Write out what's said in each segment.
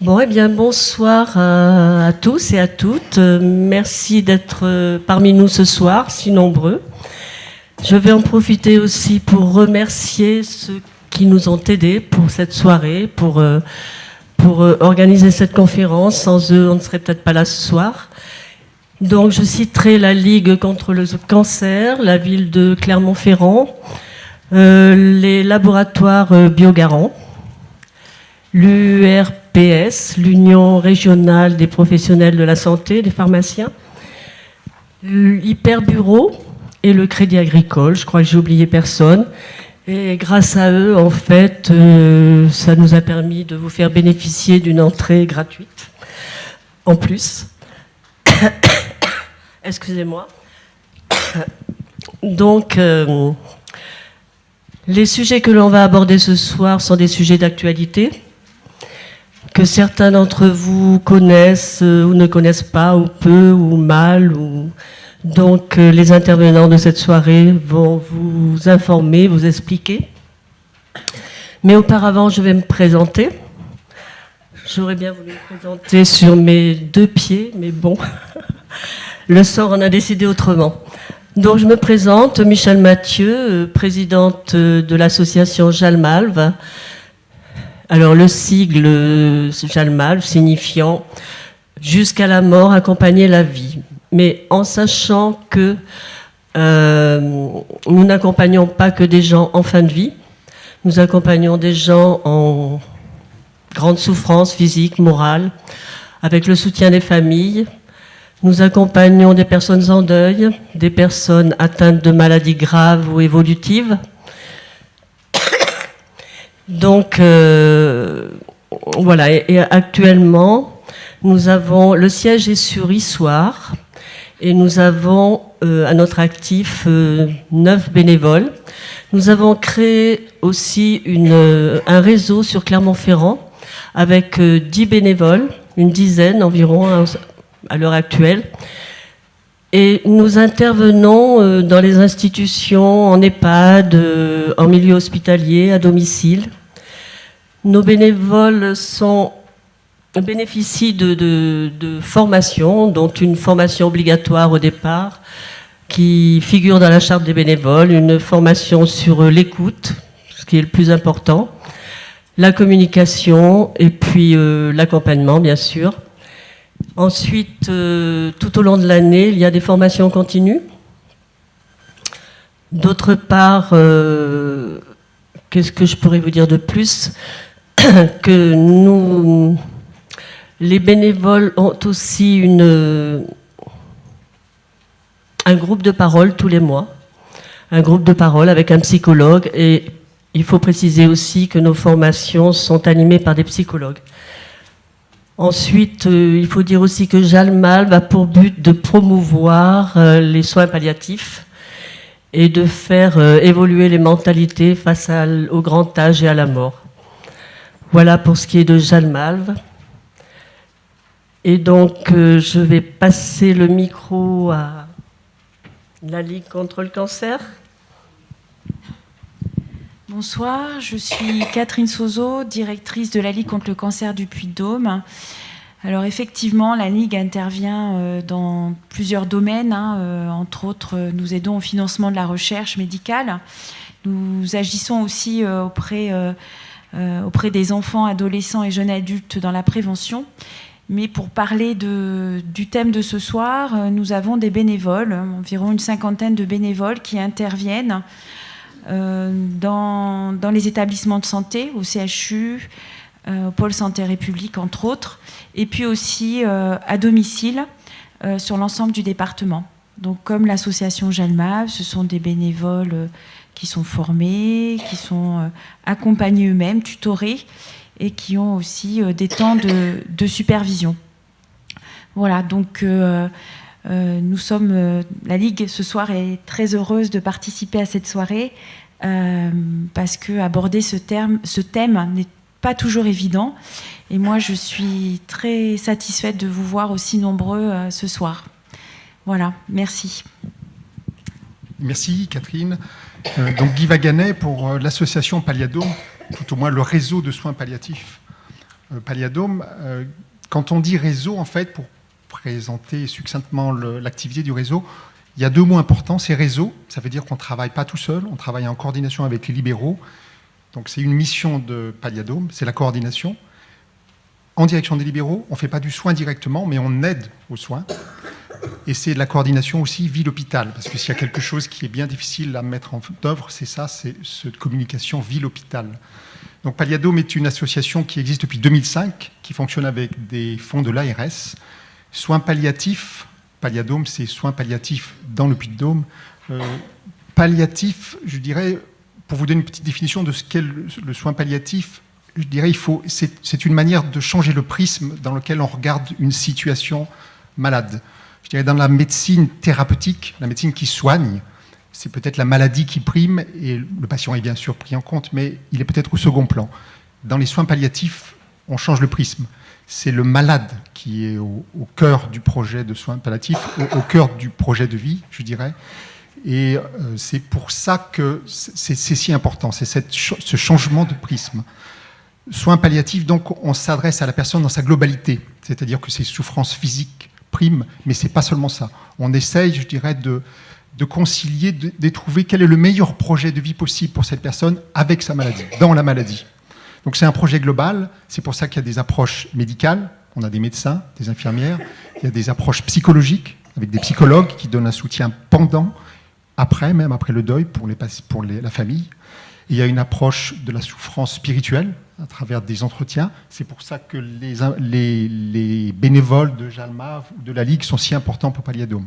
Bon, eh bien, bonsoir à tous et à toutes. Merci d'être parmi nous ce soir, si nombreux. Je vais en profiter aussi pour remercier ceux qui nous ont aidés pour cette soirée, pour organiser cette conférence. Sans eux, on ne serait peut-être pas là ce soir. Donc, je citerai la Ligue contre le cancer, la ville de Clermont-Ferrand, les laboratoires Biogarant, l'URPS, l'Union régionale des professionnels de la santé, des pharmaciens, l'Hyperbureau et le Crédit Agricole. Je crois que j'ai oublié personne. Et grâce à eux, en fait, ça nous a permis de vous faire bénéficier d'une entrée gratuite, en plus. Excusez-moi. Donc, les sujets que l'on va aborder ce soir sont des sujets d'actualité, que certains d'entre vous connaissent ou ne connaissent pas, ou peu, ou mal. Donc, les intervenants de cette soirée vont vous informer, vous expliquer. Mais auparavant, je vais me présenter. J'aurais bien voulu me présenter sur mes deux pieds, mais bon, le sort en a décidé autrement. Donc, je me présente, Michèle Mathieu, présidente de l'association Jalmalve. Alors, le sigle Jalmalve signifiant « Jusqu'à la mort, accompagner la vie ». Mais en sachant que nous n'accompagnons pas que des gens en fin de vie, nous accompagnons des gens en grande souffrance physique, morale, avec le soutien des familles. Nous accompagnons des personnes en deuil, des personnes atteintes de maladies graves ou évolutives. Donc, voilà, et actuellement, nous avons, le siège est sur Issoire, et nous avons à notre actif 9 bénévoles. Nous avons créé aussi un réseau sur Clermont-Ferrand avec 10 bénévoles, une dizaine environ à l'heure actuelle. Et nous intervenons dans les institutions, en EHPAD, en milieu hospitalier, à domicile. Nos bénévoles bénéficient de formations, dont une formation obligatoire au départ, qui figure dans la charte des bénévoles, une formation sur l'écoute, ce qui est le plus important, la communication et puis l'accompagnement, bien sûr. Ensuite, tout au long de l'année, il y a des formations continues. D'autre part, qu'est-ce que je pourrais vous dire de plus ? Que nous, les bénévoles ont aussi un groupe de parole tous les mois, un groupe de parole avec un psychologue, et il faut préciser aussi que nos formations sont animées par des psychologues. Ensuite, il faut dire aussi que Jalmalve a pour but de promouvoir les soins palliatifs et de faire évoluer les mentalités face au grand âge et à la mort. Voilà pour ce qui est de Jalmalve. Et donc, je vais passer le micro à la Ligue contre le cancer. Bonsoir, je suis Catherine Sozo, directrice de la Ligue contre le cancer du Puy-de-Dôme. Alors effectivement, la Ligue intervient dans plusieurs domaines. Entre autres, nous aidons au financement de la recherche médicale. Nous agissons aussi auprès des enfants, adolescents et jeunes adultes dans la prévention. Mais pour parler du thème de ce soir, nous avons des bénévoles, environ une cinquantaine de bénévoles qui interviennent dans les établissements de santé, au CHU, au Pôle Santé République, entre autres, et puis aussi à domicile sur l'ensemble du département. Donc, comme l'association Jalmalve, ce sont des bénévoles qui sont formés, qui sont accompagnés eux-mêmes, tutorés, et qui ont aussi des temps de supervision. Voilà, donc nous sommes, la Ligue ce soir est très heureuse de participer à cette soirée parce qu'aborder ce thème n'est pas toujours évident. Et moi, je suis très satisfaite de vous voir aussi nombreux ce soir. Voilà, merci. Merci Catherine. Donc Guy Vaganet pour l'association Palliadome, tout au moins le réseau de soins palliatifs Palliadome. Quand on dit réseau, en fait, pour présenter succinctement l'activité du réseau, il y a deux mots importants, c'est réseau, ça veut dire qu'on ne travaille pas tout seul, on travaille en coordination avec les libéraux. Donc c'est une mission de Palliadome, c'est la coordination. En direction des libéraux, on ne fait pas du soin directement, mais on aide aux soins. Et c'est de la coordination aussi ville-hôpital, parce que s'il y a quelque chose qui est bien difficile à mettre en œuvre, c'est ça, c'est cette communication ville-hôpital. Donc Palliadome est une association qui existe depuis 2005, qui fonctionne avec des fonds de l'ARS. Soins palliatifs, Palliadome, c'est soins palliatifs dans le Puy-de-Dôme. Palliatif, je dirais, pour vous donner une petite définition de ce qu'est le soin palliatif, je dirais c'est une manière de changer le prisme dans lequel on regarde une situation malade. Je dirais dans la médecine thérapeutique, la médecine qui soigne, c'est peut-être la maladie qui prime et le patient est bien sûr pris en compte, mais il est peut-être au second plan. Dans les soins palliatifs, on change le prisme. C'est le malade qui est au cœur du projet de soins palliatifs, au cœur du projet de vie, je dirais. Et c'est pour ça que c'est si important, c'est ce changement de prisme. Soins palliatifs, donc, on s'adresse à la personne dans sa globalité, c'est-à-dire que ses souffrances physiques priment, mais c'est pas seulement ça. On essaye, je dirais, de concilier, de trouver quel est le meilleur projet de vie possible pour cette personne avec sa maladie, dans la maladie. Donc c'est un projet global, c'est pour ça qu'il y a des approches médicales, on a des médecins, des infirmières, il y a des approches psychologiques, avec des psychologues qui donnent un soutien pendant, après, même après le deuil, pour la famille. Et il y a une approche de la souffrance spirituelle, à travers des entretiens. C'est pour ça que les bénévoles de Jalma ou de la Ligue sont si importants pour Palliadome.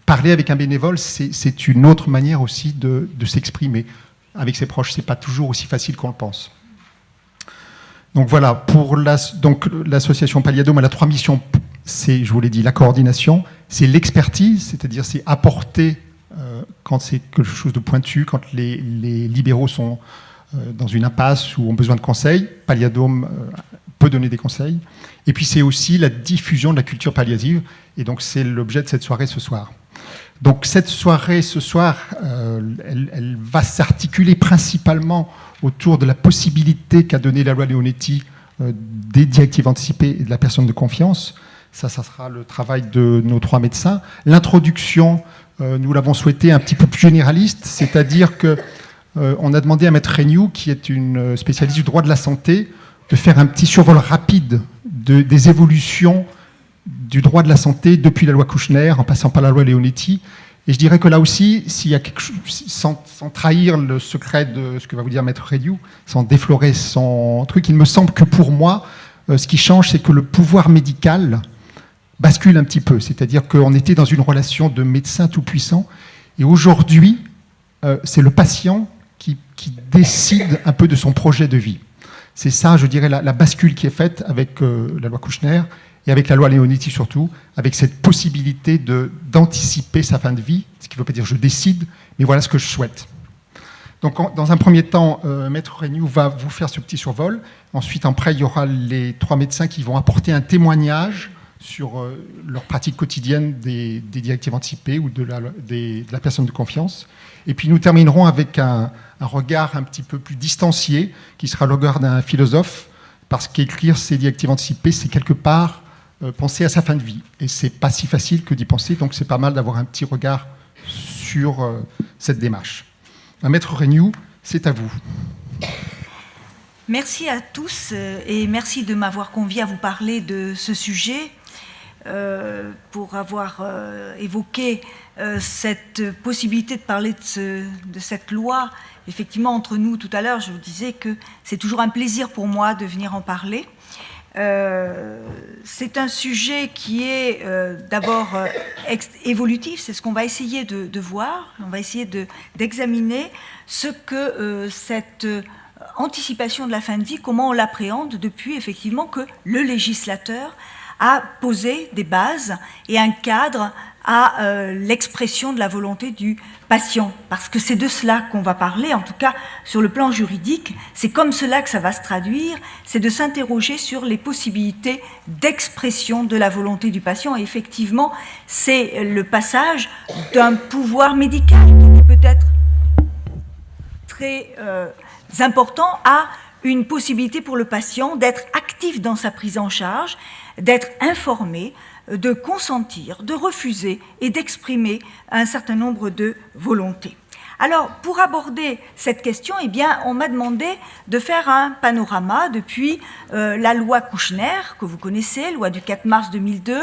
Parler avec un bénévole, c'est une autre manière aussi de s'exprimer. Avec ses proches, ce n'est pas toujours aussi facile qu'on le pense. Donc voilà, pour l'association Palliadome, elle a 3 missions. C'est, je vous l'ai dit, la coordination, c'est l'expertise, c'est-à-dire c'est apporter, quand c'est quelque chose de pointu, quand les libéraux sont dans une impasse ou ont besoin de conseils, Palliadome peut donner des conseils. Et puis c'est aussi la diffusion de la culture palliative, et donc c'est l'objet de cette soirée ce soir. Donc cette soirée ce soir, elle va s'articuler principalement autour de la possibilité qu'a donnée la loi Leonetti des directives anticipées et de la personne de confiance. Ça sera le travail de nos 3 médecins. L'introduction, nous l'avons souhaité un petit peu plus généraliste, c'est-à-dire qu'on a demandé à Maître Reignoux, qui est une spécialiste du droit de la santé, de faire un petit survol rapide des évolutions du droit de la santé depuis la loi Kouchner, en passant par la loi Leonetti. Et je dirais que là aussi, s'il y a quelque chose, sans trahir le secret de ce que va vous dire Maître Reignoux, sans déflorer son truc, il me semble que pour moi, ce qui change, c'est que le pouvoir médical bascule un petit peu. C'est-à-dire qu'on était dans une relation de médecin tout-puissant, et aujourd'hui, c'est le patient qui décide un peu de son projet de vie. C'est ça, je dirais, la bascule qui est faite avec la loi Kouchner, et avec la loi Leonetti surtout, avec cette possibilité d'anticiper sa fin de vie, ce qui ne veut pas dire je décide, mais voilà ce que je souhaite. Donc dans un premier temps, Maître Reignoux va vous faire ce petit survol. Ensuite, après, il y aura les 3 médecins qui vont apporter un témoignage sur leur pratique quotidienne des directives anticipées ou de la personne de confiance. Et puis nous terminerons avec un regard un petit peu plus distancié, qui sera le regard d'un philosophe, parce qu'écrire ces directives anticipées, c'est quelque part penser à sa fin de vie. Et c'est pas si facile que d'y penser, donc c'est pas mal d'avoir un petit regard sur cette démarche. Maître Reignoux, c'est à vous. Merci à tous et merci de m'avoir convié à vous parler de ce sujet, pour avoir évoqué cette possibilité de parler de cette loi. Effectivement, entre nous, tout à l'heure, je vous disais que c'est toujours un plaisir pour moi de venir en parler. C'est un sujet qui est d'abord évolutif, c'est ce qu'on va essayer de voir, on va essayer d'examiner ce que cette anticipation de la fin de vie, comment on l'appréhende depuis effectivement que le législateur a posé des bases et un cadre à l'expression de la volonté du patient. Parce que c'est de cela qu'on va parler, en tout cas sur le plan juridique, c'est comme cela que ça va se traduire, c'est de s'interroger sur les possibilités d'expression de la volonté du patient. Et effectivement, c'est le passage d'un pouvoir médical qui est peut-être très important à une possibilité pour le patient d'être actif dans sa prise en charge, d'être informé, de consentir, de refuser et d'exprimer un certain nombre de volontés. Alors, pour aborder cette question, eh bien, on m'a demandé de faire un panorama depuis la loi Kouchner, que vous connaissez, loi du 4 mars 2002,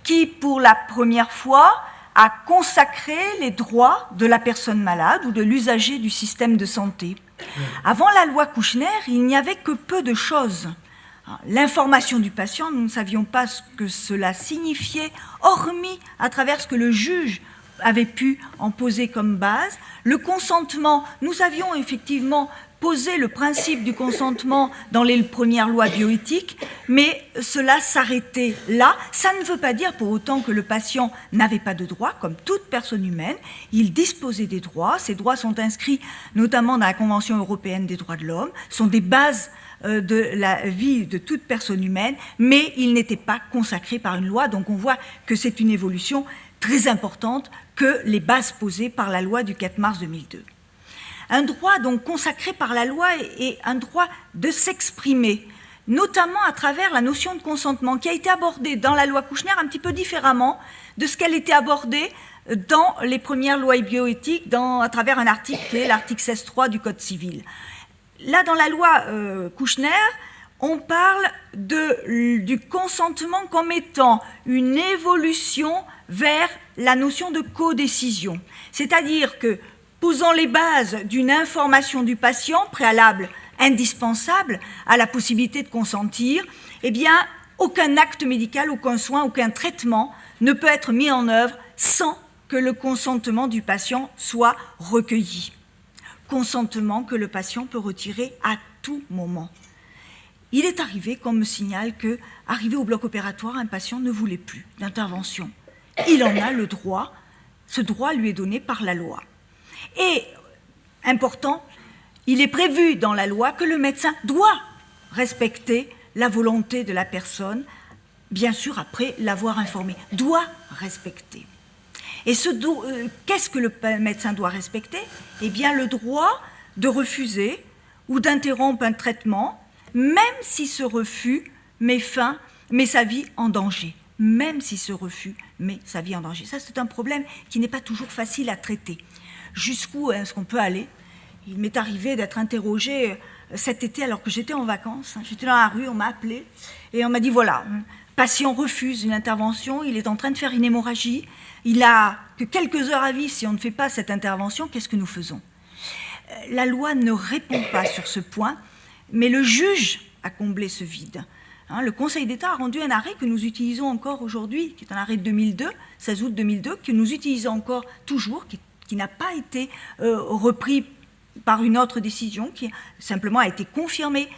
qui, pour la première fois, a consacré les droits de la personne malade ou de l'usager du système de santé. Avant la loi Kouchner, il n'y avait que peu de choses. L'information du patient, nous ne savions pas ce que cela signifiait, hormis à travers ce que le juge avait pu en poser comme base. Le consentement, nous avions effectivement posé le principe du consentement dans les premières lois bioéthiques, mais cela s'arrêtait là. Ça ne veut pas dire pour autant que le patient n'avait pas de droits, comme toute personne humaine. Il disposait des droits. Ces droits sont inscrits notamment dans la Convention européenne des droits de l'homme, sont des bases de la vie de toute personne humaine, mais ils n'étaient pas consacrés par une loi. Donc on voit que c'est une évolution très importante que les bases posées par la loi du 4 mars 2002. Un droit donc consacré par la loi est un droit de s'exprimer, notamment à travers la notion de consentement qui a été abordée dans la loi Kouchner un petit peu différemment de ce qu'elle était abordée dans les premières lois bioéthiques à travers un article qui est l'article 16.3 du Code civil. Là, dans la loi Kouchner, on parle du consentement comme étant une évolution vers la notion de codécision. C'est-à-dire que, posant les bases d'une information du patient, préalable indispensable à la possibilité de consentir, eh bien, aucun acte médical, aucun soin, aucun traitement ne peut être mis en œuvre sans que le consentement du patient soit recueilli. Consentement que le patient peut retirer à tout moment. Il est arrivé qu'on me signale que, arrivé au bloc opératoire, un patient ne voulait plus d'intervention. Il en a le droit, ce droit lui est donné par la loi. Et, important, il est prévu dans la loi que le médecin doit respecter la volonté de la personne, bien sûr après l'avoir informé, doit respecter. Et qu'est-ce que le médecin doit respecter? Eh bien, le droit de refuser ou d'interrompre un traitement, même si ce refus met sa vie en danger. Même si ce refus met sa vie en danger. Ça, c'est un problème qui n'est pas toujours facile à traiter. Jusqu'où est-ce qu'on peut aller? Il m'est arrivé d'être interrogée cet été alors que j'étais en vacances. J'étais dans la rue, on m'a appelé et on m'a dit voilà, patient refuse une intervention, il est en train de faire une hémorragie, il n'a que quelques heures à vivre si on ne fait pas cette intervention, qu'est-ce que nous faisons? La loi ne répond pas sur ce point, mais le juge a comblé ce vide. Le Conseil d'État a rendu un arrêt que nous utilisons encore aujourd'hui, qui est un arrêt de 2002, 16 août 2002, que nous utilisons encore toujours, qui n'a pas été repris par une autre décision, qui simplement a été confirmée.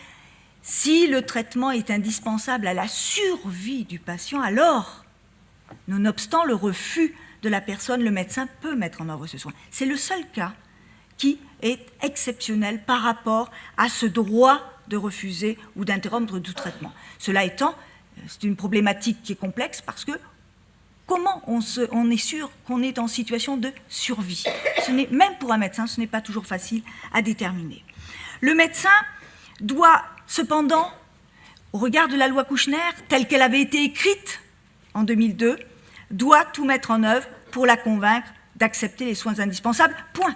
Si le traitement est indispensable à la survie du patient, alors, nonobstant le refus de la personne, le médecin peut mettre en œuvre ce soin. C'est le seul cas qui est exceptionnel par rapport à ce droit de refuser ou d'interrompre tout traitement. Cela étant, c'est une problématique qui est complexe parce que comment on est sûr qu'on est en situation de survie? Même pour un médecin, ce n'est pas toujours facile à déterminer. Le médecin doit cependant, au regard de la loi Kouchner, telle qu'elle avait été écrite en 2002, doit tout mettre en œuvre pour la convaincre d'accepter les soins indispensables. Point.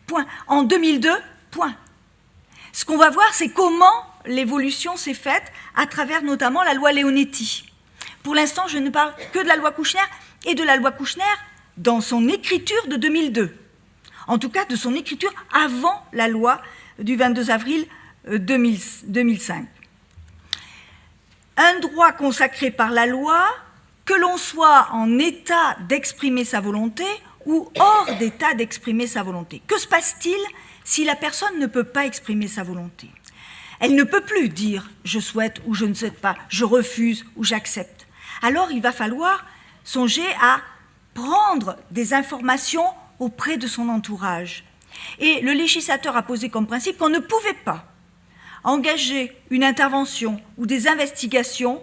Point. En 2002, point. Ce qu'on va voir, c'est comment l'évolution s'est faite à travers notamment la loi Leonetti. Pour l'instant, je ne parle que de la loi Kouchner et de la loi Kouchner dans son écriture de 2002. En tout cas, de son écriture avant la loi du 22 avril 2005. Un droit consacré par la loi, que l'on soit en état d'exprimer sa volonté ou hors d'état d'exprimer sa volonté. Que se passe-t-il si la personne ne peut pas exprimer sa volonté? Elle ne peut plus dire « je souhaite » ou « je ne souhaite pas »,« je refuse » ou « j'accepte ». Alors il va falloir songer à prendre des informations auprès de son entourage. Et le législateur a posé comme principe qu'on ne pouvait pas engager une intervention ou des investigations,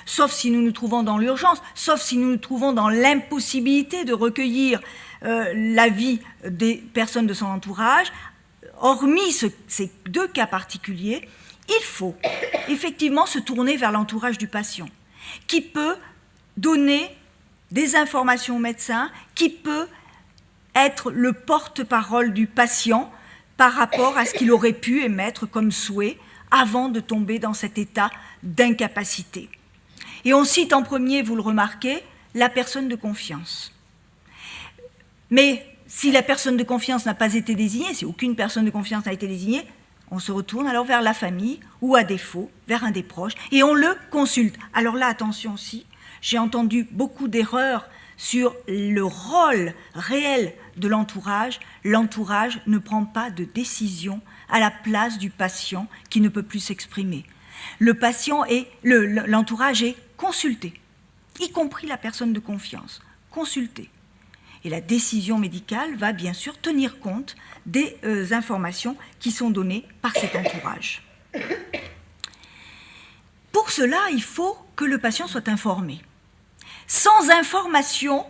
sauf si nous nous trouvons dans l'urgence, sauf si nous nous trouvons dans l'impossibilité de recueillir l'avis des personnes de son entourage, hormis ces deux cas particuliers, il faut effectivement se tourner vers l'entourage du patient, qui peut donner des informations au médecin, qui peut être le porte-parole du patient par rapport à ce qu'il aurait pu émettre comme souhait avant de tomber dans cet état d'incapacité. Et on cite en premier, vous le remarquez, la personne de confiance. Mais si la personne de confiance n'a pas été désignée, si aucune personne de confiance n'a été désignée, on se retourne alors vers la famille ou à défaut vers un des proches et on le consulte. Alors là, attention aussi, j'ai entendu beaucoup d'erreurs sur le rôle réel de l'entourage. L'entourage ne prend pas de décision à la place du patient qui ne peut plus s'exprimer. Le patient et l'entourage est consulté, y compris la personne de confiance, consulté. Et la décision médicale va bien sûr tenir compte des informations qui sont données par cet entourage. Pour cela, il faut que le patient soit informé. Sans information,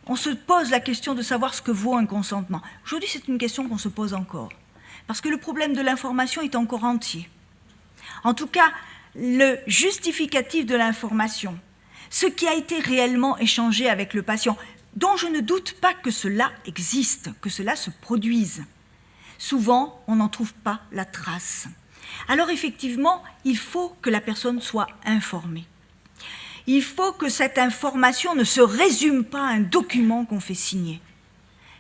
on se pose la question de savoir ce que vaut un consentement. Aujourd'hui, c'est une question qu'on se pose encore, parce que le problème de l'information est encore entier. En tout cas, le justificatif de l'information, ce qui a été réellement échangé avec le patient, dont je ne doute pas que cela existe, que cela se produise. Souvent, on n'en trouve pas la trace. Alors effectivement, il faut que la personne soit informée. Il faut que cette information ne se résume pas à un document qu'on fait signer.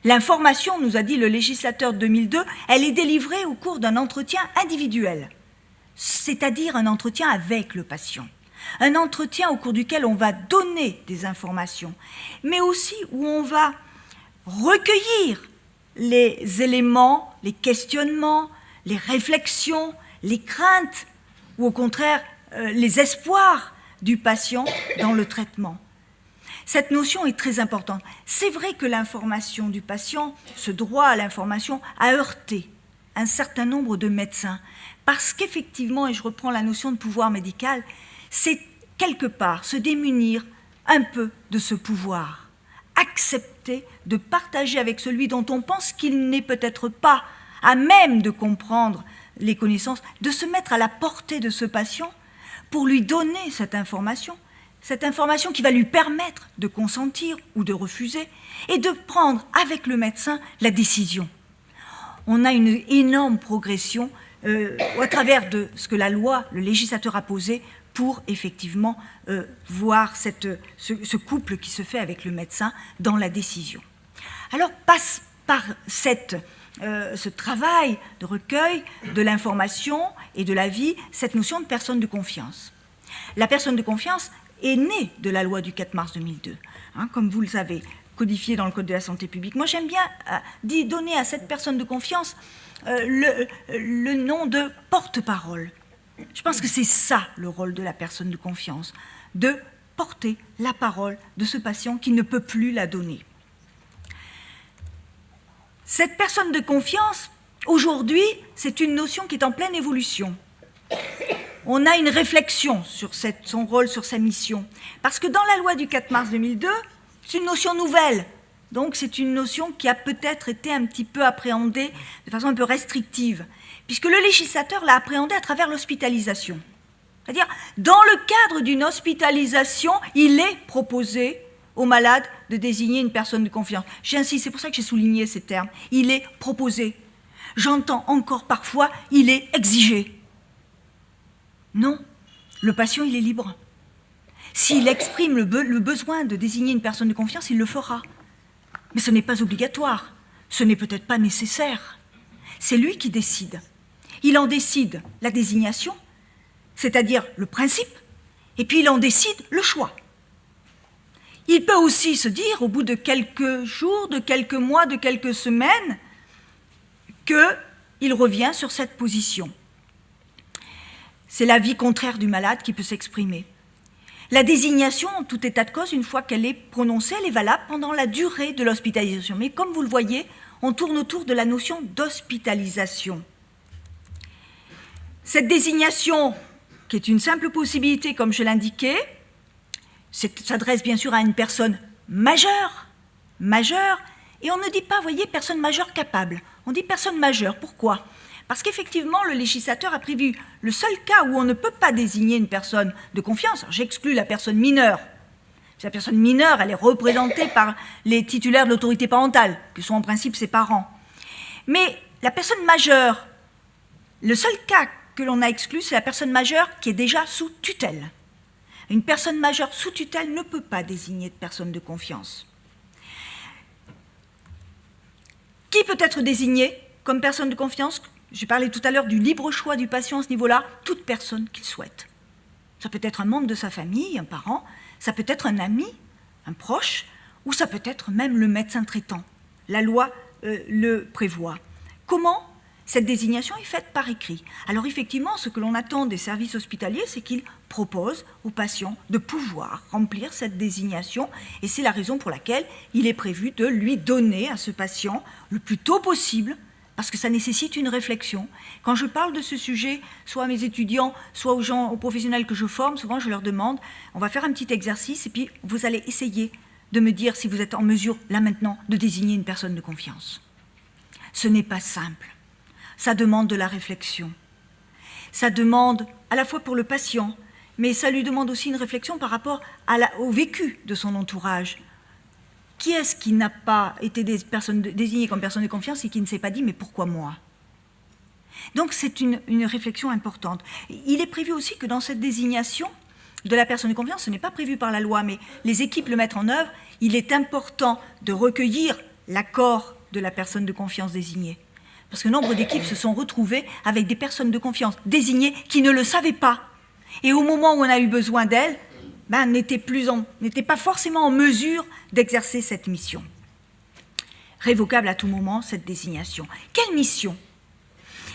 L'information, nous a dit le législateur de 2002, elle est délivrée au cours d'un entretien individuel, c'est-à-dire un entretien avec le patient. Un entretien au cours duquel on va donner des informations, mais aussi où on va recueillir les éléments, les questionnements, les réflexions, les craintes, ou au contraire les espoirs du patient dans le traitement. Cette notion est très importante. C'est vrai que l'information du patient, ce droit à l'information, a heurté un certain nombre de médecins, parce qu'effectivement, et je reprends la notion de pouvoir médical, c'est quelque part se démunir un peu de ce pouvoir, accepter de partager avec celui dont on pense qu'il n'est peut-être pas à même de comprendre les connaissances, de se mettre à la portée de ce patient pour lui donner cette information qui va lui permettre de consentir ou de refuser et de prendre avec le médecin la décision. On a une énorme progression à travers de ce que la loi, le législateur a posé pour effectivement voir ce couple qui se fait avec le médecin dans la décision. Alors passe par ce travail de recueil de l'information et de l'avis, cette notion de personne de confiance. La personne de confiance est née de la loi du 4 mars 2002, comme vous le savez, codifiée dans le Code de la santé publique. Moi, j'aime bien donner à cette personne de confiance le nom de porte-parole. Je pense que c'est ça le rôle de la personne de confiance, de porter la parole de ce patient qui ne peut plus la donner. Cette personne de confiance, aujourd'hui, c'est une notion qui est en pleine évolution. On a une réflexion sur son rôle, sur sa mission. Parce que dans la loi du 4 mars 2002, c'est une notion nouvelle. Donc c'est une notion qui a peut-être été un petit peu appréhendée de façon un peu restrictive, puisque le législateur l'a appréhendée à travers l'hospitalisation. C'est-à-dire, dans le cadre d'une hospitalisation, il est proposé au malade de désigner une personne de confiance. J'insiste, c'est pour ça que j'ai souligné ces termes. Il est proposé. J'entends encore parfois, il est exigé. Non, le patient, il est libre. S'il exprime le besoin de désigner une personne de confiance, il le fera. Mais ce n'est pas obligatoire, ce n'est peut-être pas nécessaire. C'est lui qui décide. Il en décide la désignation, c'est-à-dire le principe, et puis il en décide le choix. Il peut aussi se dire, au bout de quelques jours, de quelques mois, de quelques semaines, qu'il revient sur cette position. C'est l'avis contraire du malade qui peut s'exprimer. La désignation, en tout état de cause, une fois qu'elle est prononcée, elle est valable pendant la durée de l'hospitalisation. Mais comme vous le voyez, on tourne autour de la notion d'hospitalisation. Cette désignation, qui est une simple possibilité, comme je l'indiquais, s'adresse bien sûr à une personne majeure, et on ne dit pas, voyez, personne majeure capable. On dit personne majeure. Pourquoi? Parce qu'effectivement, le législateur a prévu le seul cas où on ne peut pas désigner une personne de confiance. J'exclus la personne mineure. La personne mineure, elle est représentée par les titulaires de l'autorité parentale, qui sont en principe ses parents. Mais la personne majeure, le seul cas que l'on a exclu, c'est la personne majeure qui est déjà sous tutelle. Une personne majeure sous tutelle ne peut pas désigner de personne de confiance. Qui peut être désigné comme personne de confiance? J'ai parlé tout à l'heure du libre choix du patient à ce niveau-là, toute personne qu'il souhaite. Ça peut être un membre de sa famille, un parent, ça peut être un ami, un proche, ou ça peut être même le médecin traitant. La loi le prévoit. Comment? Cette désignation est faite par écrit. Alors effectivement, ce que l'on attend des services hospitaliers, c'est qu'ils proposent aux patients de pouvoir remplir cette désignation, et c'est la raison pour laquelle il est prévu de lui donner à ce patient le plus tôt possible, parce que ça nécessite une réflexion. Quand je parle de ce sujet, soit à mes étudiants, soit aux gens, aux professionnels que je forme, souvent je leur demande, on va faire un petit exercice, et puis vous allez essayer de me dire si vous êtes en mesure, là maintenant, de désigner une personne de confiance. Ce n'est pas simple. Ça demande de la réflexion. Ça demande, à la fois pour le patient, mais ça lui demande aussi une réflexion par rapport au vécu de son entourage. Qui est-ce qui n'a pas été désigné comme personne de confiance et qui ne s'est pas dit « mais pourquoi moi ?» Donc c'est une réflexion importante. Il est prévu aussi que dans cette désignation de la personne de confiance, ce n'est pas prévu par la loi, mais les équipes le mettent en œuvre, il est important de recueillir l'accord de la personne de confiance désignée. Parce que nombre d'équipes se sont retrouvées avec des personnes de confiance désignées qui ne le savaient pas. Et au moment où on a eu besoin d'elles, n'était pas forcément en mesure d'exercer cette mission. Révocable à tout moment, cette désignation. Quelle mission?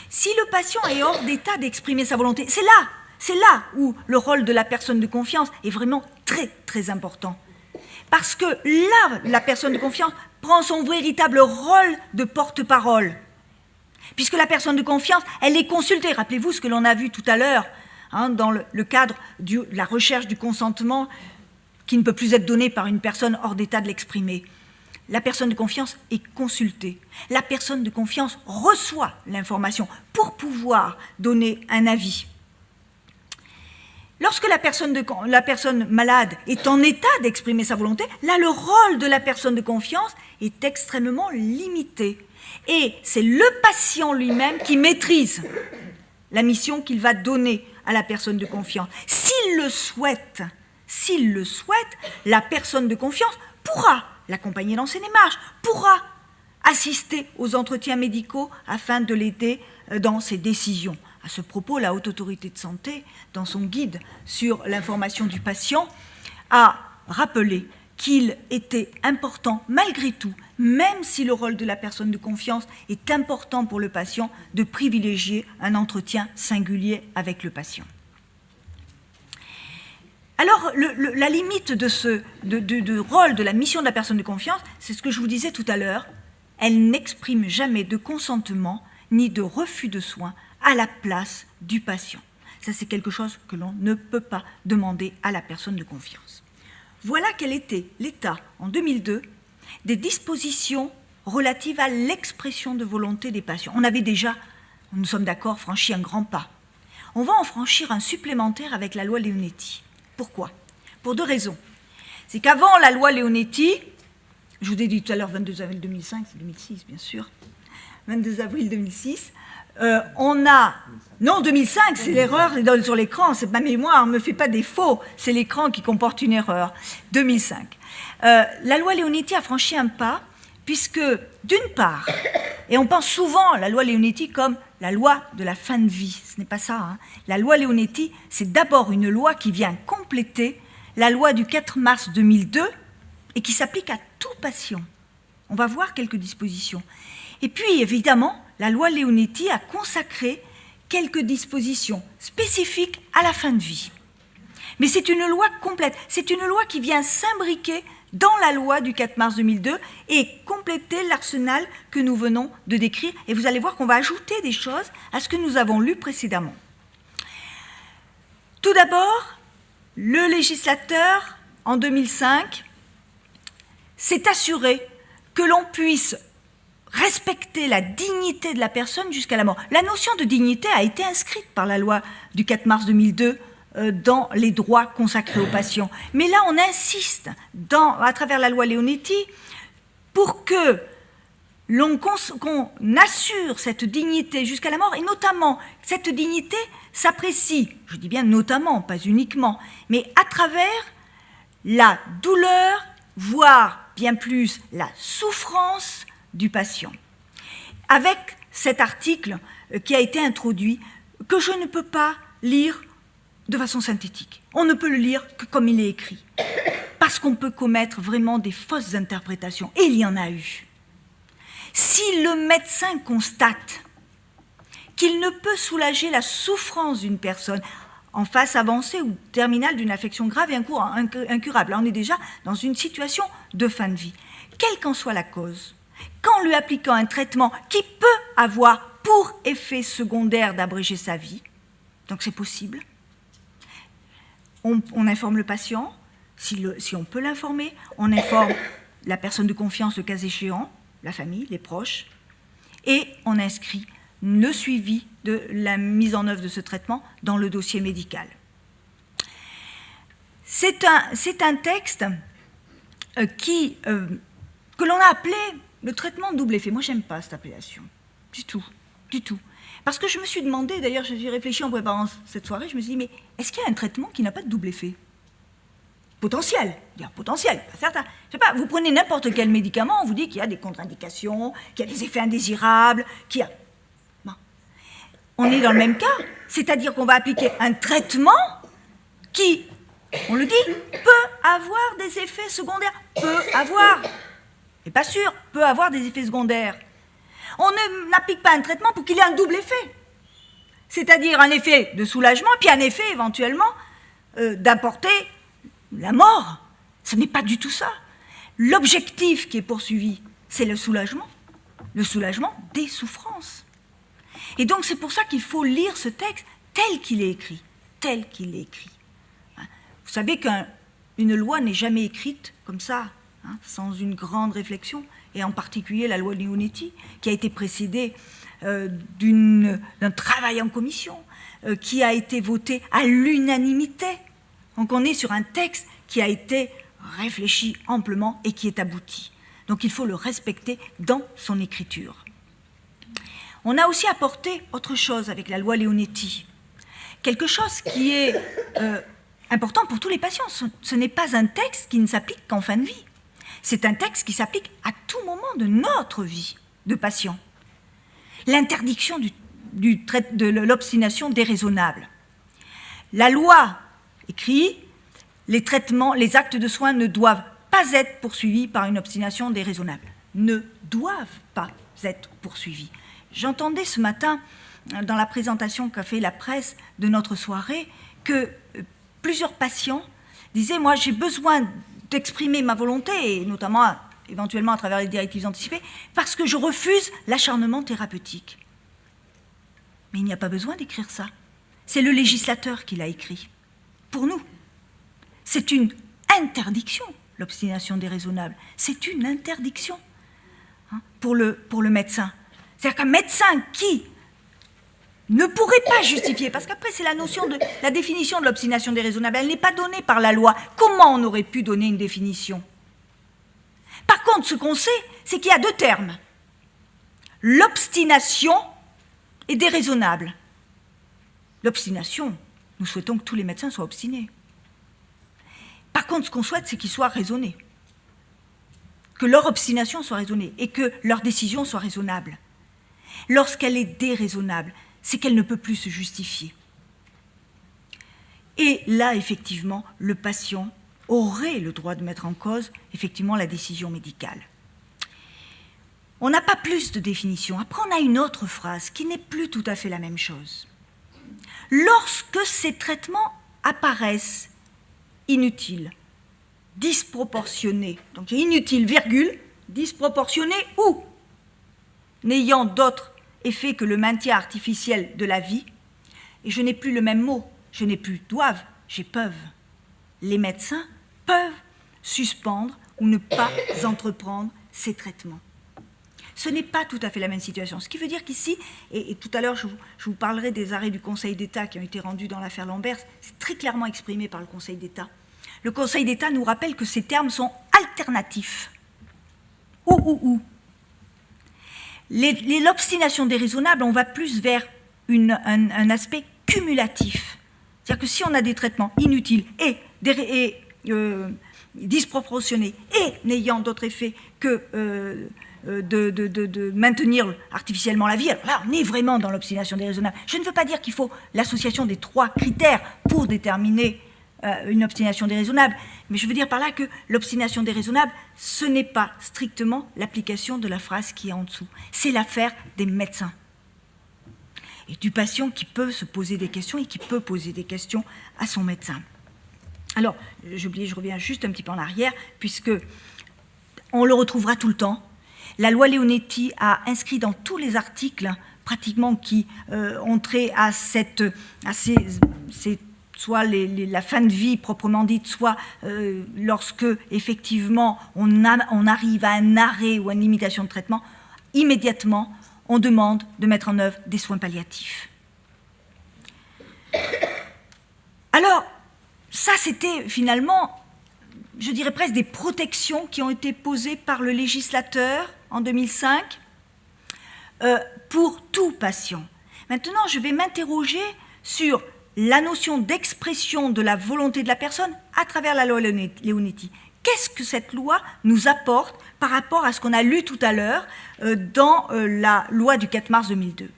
Si le patient est hors d'état d'exprimer sa volonté, c'est là où le rôle de la personne de confiance est vraiment très, très important. Parce que là, la personne de confiance prend son véritable rôle de porte-parole. Puisque la personne de confiance, elle est consultée. Rappelez-vous ce que l'on a vu tout à l'heure, dans le cadre de la recherche du consentement qui ne peut plus être donné par une personne hors d'état de l'exprimer. La personne de confiance est consultée. La personne de confiance reçoit l'information pour pouvoir donner un avis. Lorsque la personne malade est en état d'exprimer sa volonté, là, le rôle de la personne de confiance est extrêmement limité. Et c'est le patient lui-même qui maîtrise la mission qu'il va donner à la personne de confiance. S'il le souhaite, la personne de confiance pourra l'accompagner dans ses démarches, pourra assister aux entretiens médicaux afin de l'aider dans ses décisions. À ce propos, la Haute Autorité de Santé, dans son guide sur l'information du patient, a rappelé qu'il était important, malgré tout, même si le rôle de la personne de confiance est important pour le patient, de privilégier un entretien singulier avec le patient. Alors, la limite de rôle de la mission de la personne de confiance, c'est ce que je vous disais tout à l'heure, elle n'exprime jamais de consentement ni de refus de soins à la place du patient. Ça, c'est quelque chose que l'on ne peut pas demander à la personne de confiance. Voilà quel était l'état, en 2002, des dispositions relatives à l'expression de volonté des patients. On avait déjà, nous sommes d'accord, franchi un grand pas. On va en franchir un supplémentaire avec la loi Leonetti. Pourquoi? Pour deux raisons. C'est qu'avant la loi Leonetti, je vous ai dit tout à l'heure 22 avril 2005, c'est 2006 bien sûr, 22 avril 2006, on a... Non, 2005, c'est l'erreur sur l'écran, c'est ma mémoire, ne me fait pas défaut, c'est l'écran qui comporte une erreur. 2005. La loi Leonetti a franchi un pas, puisque, d'une part, et on pense souvent à la loi Leonetti comme la loi de la fin de vie, ce n'est pas ça. Hein. La loi Leonetti, c'est d'abord une loi qui vient compléter la loi du 4 mars 2002 et qui s'applique à tout patient. On va voir quelques dispositions. Et puis, évidemment, la loi Leonetti a consacré quelques dispositions spécifiques à la fin de vie. Mais c'est une loi complète, c'est une loi qui vient s'imbriquer dans la loi du 4 mars 2002 et compléter l'arsenal que nous venons de décrire. Et vous allez voir qu'on va ajouter des choses à ce que nous avons lu précédemment. Tout d'abord, le législateur, en 2005, s'est assuré que l'on puisse respecter la dignité de la personne jusqu'à la mort. La notion de dignité a été inscrite par la loi du 4 mars 2002 dans les droits consacrés aux patients. Mais là, on insiste, à travers la loi Leonetti, pour que qu'on assure cette dignité jusqu'à la mort, et notamment, cette dignité s'apprécie, je dis bien notamment, pas uniquement, mais à travers la douleur, voire bien plus la souffrance du patient. Avec cet article qui a été introduit, que je ne peux pas lire de façon synthétique. On ne peut le lire que comme il est écrit. Parce qu'on peut commettre vraiment des fausses interprétations. Et il y en a eu. Si le médecin constate qu'il ne peut soulager la souffrance d'une personne en phase avancée ou terminale d'une affection grave et incurable, là on est déjà dans une situation de fin de vie, quelle qu'en soit la cause, qu'en lui appliquant un traitement qui peut avoir pour effet secondaire d'abréger sa vie, donc c'est possible, on informe le patient, si on peut l'informer, on informe la personne de confiance le cas échéant, la famille, les proches, et on inscrit le suivi de la mise en œuvre de ce traitement dans le dossier médical. C'est un texte que l'on a appelé le traitement de double effet. Moi, j'aime pas cette appellation, du tout. Parce que je me suis demandé, d'ailleurs, j'ai réfléchi en préparant cette soirée, je me suis dit, mais est-ce qu'il y a un traitement qui n'a pas de double effet ? Potentiel, pas certain. Je sais pas, vous prenez n'importe quel médicament, on vous dit qu'il y a des contre-indications, qu'il y a des effets indésirables, qu'il y a... Bon. On est dans le même cas, c'est-à-dire qu'on va appliquer un traitement qui, on le dit, peut avoir des effets secondaires. Peut avoir, et pas sûr, peut avoir des effets secondaires. On n'applique pas un traitement pour qu'il ait un double effet. C'est-à-dire un effet de soulagement, puis un effet éventuellement d'apporter la mort. Ce n'est pas du tout ça. L'objectif qui est poursuivi, c'est le soulagement des souffrances. Et donc c'est pour ça qu'il faut lire ce texte tel qu'il est écrit. Vous savez qu'une loi n'est jamais écrite comme ça, sans une grande réflexion, et en particulier la loi Leonetti, qui a été précédée d'un travail en commission, qui a été voté à l'unanimité. Donc on est sur un texte qui a été réfléchi amplement et qui est abouti. Donc il faut le respecter dans son écriture. On a aussi apporté autre chose avec la loi Leonetti. Quelque chose qui est important pour tous les patients. Ce n'est pas un texte qui ne s'applique qu'en fin de vie. C'est un texte qui s'applique à tout moment de notre vie de patient. L'interdiction de l'obstination déraisonnable. La loi écrit « les actes de soins ne doivent pas être poursuivis par une obstination déraisonnable ». Ne doivent pas être poursuivis. J'entendais ce matin, dans la présentation qu'a fait la presse de notre soirée, que plusieurs patients disaient « moi j'ai besoin d'exprimer ma volonté, et notamment éventuellement à travers les directives anticipées, parce que je refuse l'acharnement thérapeutique ». Mais il n'y a pas besoin d'écrire ça. C'est le législateur qui l'a écrit. Pour nous, c'est une interdiction, l'obstination déraisonnable. C'est une interdiction pour le médecin. C'est-à-dire qu'un médecin qui ne pourrait pas justifier, parce qu'après c'est la notion de la définition de l'obstination déraisonnable, elle n'est pas donnée par la loi. Comment on aurait pu donner une définition ? Par contre, ce qu'on sait, c'est qu'il y a deux termes. L'obstination et déraisonnable. L'obstination, nous souhaitons que tous les médecins soient obstinés. Par contre, ce qu'on souhaite, c'est qu'ils soient raisonnés. Que leur obstination soit raisonnée et que leur décision soit raisonnable. Lorsqu'elle est déraisonnable, c'est qu'elle ne peut plus se justifier. Et là, effectivement, le patient aurait le droit de mettre en cause, effectivement, la décision médicale. On n'a pas plus de définition. Après, on a une autre phrase qui n'est plus tout à fait la même chose. Lorsque ces traitements apparaissent inutiles, disproportionnés, donc inutile, virgule, disproportionné ou n'ayant d'autre effet que le maintien artificiel de la vie, et je n'ai plus le même mot, je n'ai plus doivent, j'ai peuvent. Les médecins peuvent suspendre ou ne pas entreprendre ces traitements. Ce n'est pas tout à fait la même situation. Ce qui veut dire qu'ici, et tout à l'heure je vous parlerai des arrêts du Conseil d'État qui ont été rendus dans l'affaire Lambert, c'est très clairement exprimé par le Conseil d'État. Le Conseil d'État nous rappelle que ces termes sont alternatifs. L'obstination déraisonnable, on va plus vers un aspect cumulatif. C'est-à-dire que si on a des traitements inutiles et disproportionnés et n'ayant d'autre effet que de maintenir artificiellement la vie, alors là, on est vraiment dans l'obstination déraisonnable. Je ne veux pas dire qu'il faut l'association des 3 critères pour déterminer une obstination déraisonnable, mais je veux dire par là que l'obstination déraisonnable, ce n'est pas strictement l'application de la phrase qui est en dessous. C'est l'affaire des médecins et du patient qui peut se poser des questions et qui peut poser des questions à son médecin. Alors, j'ai oublié, je reviens juste un petit peu en arrière, puisque on le retrouvera tout le temps. La loi Leonetti a inscrit dans tous les articles, pratiquement, qui ont trait à soit la fin de vie proprement dite, soit lorsque, effectivement, on arrive à un arrêt ou à une limitation de traitement, immédiatement, on demande de mettre en œuvre des soins palliatifs. Alors, ça, c'était finalement, je dirais presque des protections qui ont été posées par le législateur en 2005 pour tout patient. Maintenant, je vais m'interroger sur la notion d'expression de la volonté de la personne à travers la loi Leonetti. Qu'est-ce que cette loi nous apporte par rapport à ce qu'on a lu tout à l'heure dans la loi du 4 mars 2002 ?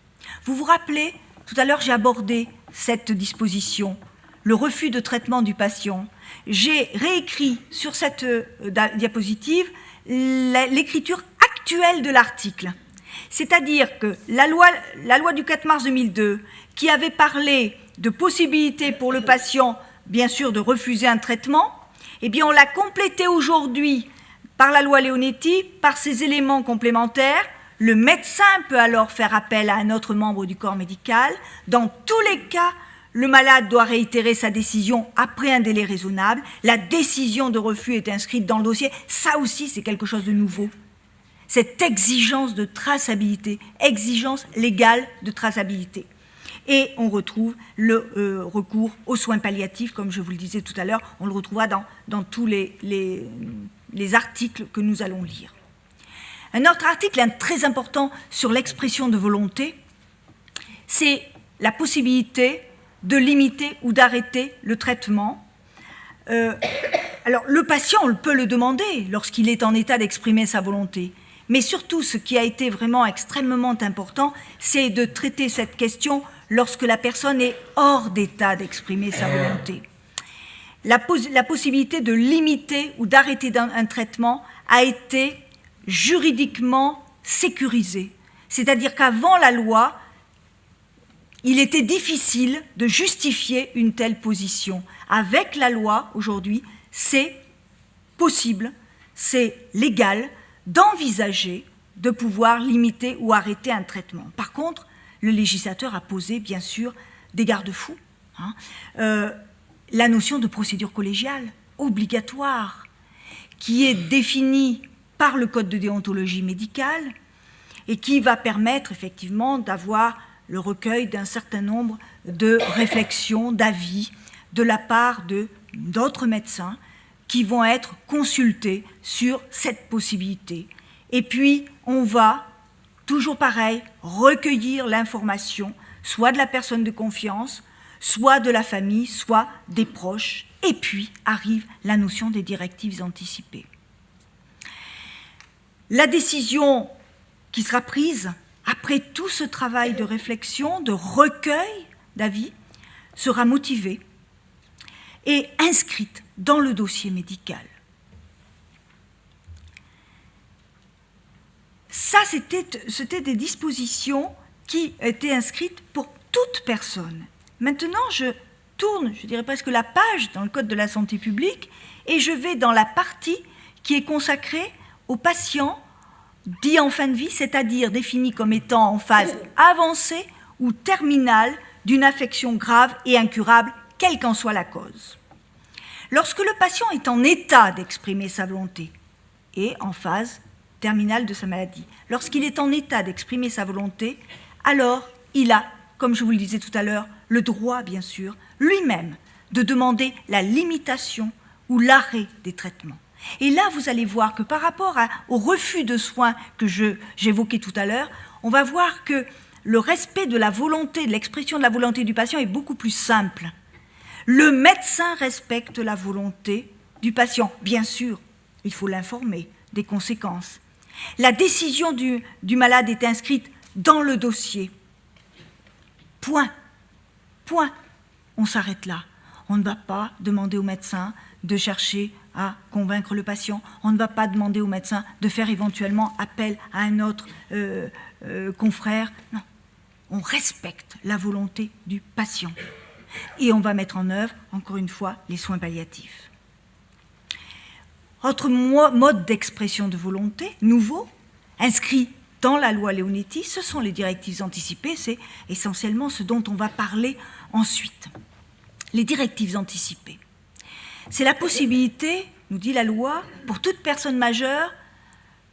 Vous vous rappelez, tout à l'heure j'ai abordé cette disposition, le refus de traitement du patient. J'ai réécrit sur cette diapositive l'écriture actuelle de l'article. C'est-à-dire que la loi du 4 mars 2002, qui avait parlé de possibilité pour le patient, bien sûr, de refuser un traitement, eh bien, on l'a complété aujourd'hui par la loi Leonetti, par ces éléments complémentaires. Le médecin peut alors faire appel à un autre membre du corps médical. Dans tous les cas, le malade doit réitérer sa décision après un délai raisonnable. La décision de refus est inscrite dans le dossier. Ça aussi, c'est quelque chose de nouveau. Cette exigence de traçabilité, exigence légale de traçabilité. Et on retrouve le recours aux soins palliatifs, comme je vous le disais tout à l'heure, on le retrouvera dans tous les articles que nous allons lire. Un autre article très important sur l'expression de volonté, c'est la possibilité de limiter ou d'arrêter le traitement. Alors, le patient, on peut le demander lorsqu'il est en état d'exprimer sa volonté. Mais surtout, ce qui a été vraiment extrêmement important, c'est de traiter cette question lorsque la personne est hors d'état d'exprimer sa volonté. La possibilité de limiter ou d'arrêter un traitement a été juridiquement sécurisée. C'est-à-dire qu'avant la loi, il était difficile de justifier une telle position. Avec la loi, aujourd'hui, c'est possible, c'est légal d'envisager de pouvoir limiter ou arrêter un traitement. Par contre, le législateur a posé, bien sûr, des garde-fous. La notion de procédure collégiale, obligatoire, qui est définie par le Code de déontologie médicale et qui va permettre, effectivement, d'avoir le recueil d'un certain nombre de réflexions, d'avis, de la part d'autres médecins qui vont être consultés sur cette possibilité. Et puis, on va, toujours pareil, recueillir l'information, soit de la personne de confiance, soit de la famille, soit des proches. Et puis arrive la notion des directives anticipées. La décision qui sera prise après tout ce travail de réflexion, de recueil d'avis, sera motivée et inscrite dans le dossier médical. Ça, c'était des dispositions qui étaient inscrites pour toute personne. Maintenant, je tourne, je dirais presque la page dans le Code de la santé publique et je vais dans la partie qui est consacrée aux patients dits en fin de vie, c'est-à-dire définis comme étant en phase avancée ou terminale d'une affection grave et incurable, quelle qu'en soit la cause. Lorsque le patient est en état d'exprimer sa volonté et en phase terminale de sa maladie. Lorsqu'il est en état d'exprimer sa volonté, alors il a, comme je vous le disais tout à l'heure, le droit, bien sûr, lui-même, de demander la limitation ou l'arrêt des traitements. Et là, vous allez voir que par rapport au refus de soins que j'évoquais tout à l'heure, on va voir que le respect de la volonté, de l'expression de la volonté du patient est beaucoup plus simple. Le médecin respecte la volonté du patient. Bien sûr, il faut l'informer des conséquences. La décision du malade est inscrite dans le dossier. Point. Point. On s'arrête là. On ne va pas demander au médecin de chercher à convaincre le patient. On ne va pas demander au médecin de faire éventuellement appel à un autre confrère. Non. On respecte la volonté du patient. Et on va mettre en œuvre, encore une fois, les soins palliatifs. Autre mode d'expression de volonté, nouveau, inscrit dans la loi Leonetti, ce sont les directives anticipées. C'est essentiellement ce dont on va parler ensuite. Les directives anticipées. C'est la possibilité, nous dit la loi, pour toute personne majeure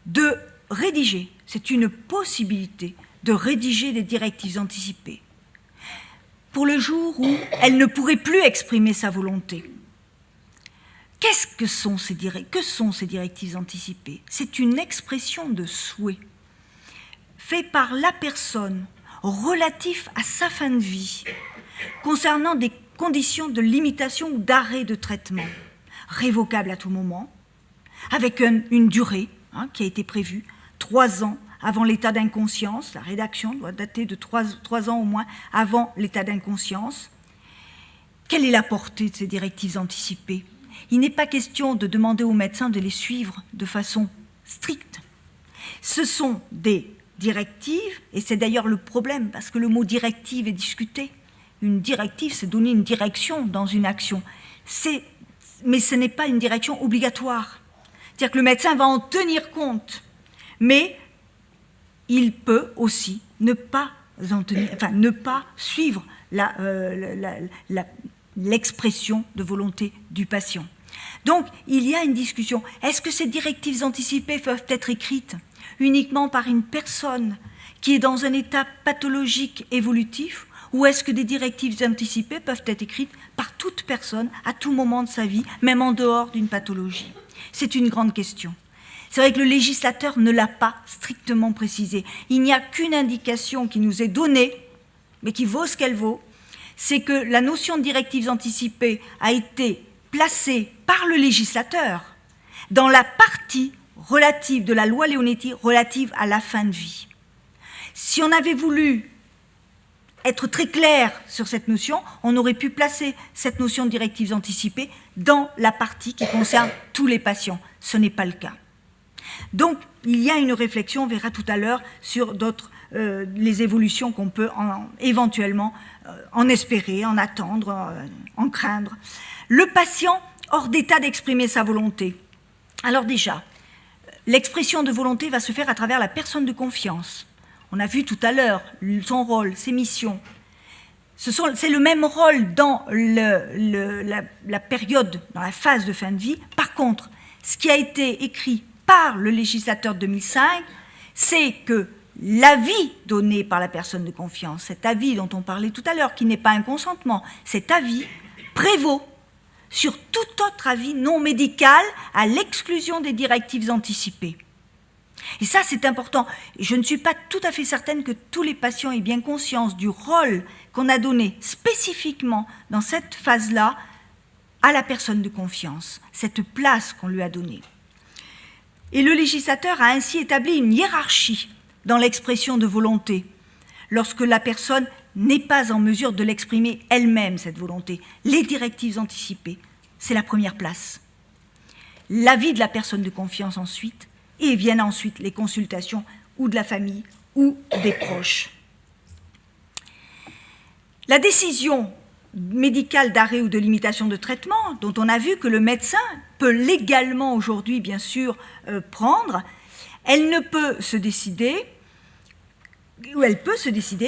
de rédiger. C'est une possibilité de rédiger des directives anticipées. Pour le jour où elle ne pourrait plus exprimer sa volonté. Que sont ces directives anticipées? C'est une expression de souhait fait par la personne relatif à sa fin de vie, concernant des conditions de limitation ou d'arrêt de traitement, révocables à tout moment, avec une durée qui a été prévue, 3 ans avant l'état d'inconscience. La rédaction doit dater de 3 ans au moins avant l'état d'inconscience. Quelle est la portée de ces directives anticipées? Il n'est pas question de demander aux médecins de les suivre de façon stricte. Ce sont des directives, et c'est d'ailleurs le problème, parce que le mot directive est discuté. Une directive, c'est donner une direction dans une action. Mais ce n'est pas une direction obligatoire. C'est-à-dire que le médecin va en tenir compte, mais il peut aussi ne pas suivre l'expression de volonté du patient. Donc, il y a une discussion. Est-ce que ces directives anticipées peuvent être écrites uniquement par une personne qui est dans un état pathologique évolutif, ou est-ce que des directives anticipées peuvent être écrites par toute personne à tout moment de sa vie, même en dehors d'une pathologie? C'est une grande question. C'est vrai que le législateur ne l'a pas strictement précisé. Il n'y a qu'une indication qui nous est donnée, mais qui vaut ce qu'elle vaut, c'est que la notion de directives anticipées a été placée par le législateur dans la partie relative de la loi Leonetti relative à la fin de vie. Si on avait voulu être très clair sur cette notion, on aurait pu placer cette notion de directives anticipées dans la partie qui concerne tous les patients. Ce n'est pas le cas. Donc, il y a une réflexion, on verra tout à l'heure, sur les évolutions qu'on peut éventuellement en espérer, en attendre, en craindre. Le patient hors d'état d'exprimer sa volonté. Alors déjà, l'expression de volonté va se faire à travers la personne de confiance. On a vu tout à l'heure son rôle, ses missions. C'est le même rôle dans la période, dans la phase de fin de vie. Par contre, ce qui a été écrit par le législateur de 2005, c'est que l'avis donné par la personne de confiance, cet avis dont on parlait tout à l'heure, qui n'est pas un consentement, cet avis prévaut sur tout autre avis non médical à l'exclusion des directives anticipées. Et ça, c'est important. Je ne suis pas tout à fait certaine que tous les patients aient bien conscience du rôle qu'on a donné spécifiquement dans cette phase-là à la personne de confiance, cette place qu'on lui a donnée. Et le législateur a ainsi établi une hiérarchie dans l'expression de volonté, lorsque la personne n'est pas en mesure de l'exprimer elle-même, cette volonté. Les directives anticipées, c'est la première place. L'avis de la personne de confiance ensuite, et viennent ensuite les consultations ou de la famille ou des proches. La décision médicale d'arrêt ou de limitation de traitement, dont on a vu que le médecin peut légalement aujourd'hui, bien sûr, prendre, elle peut se décider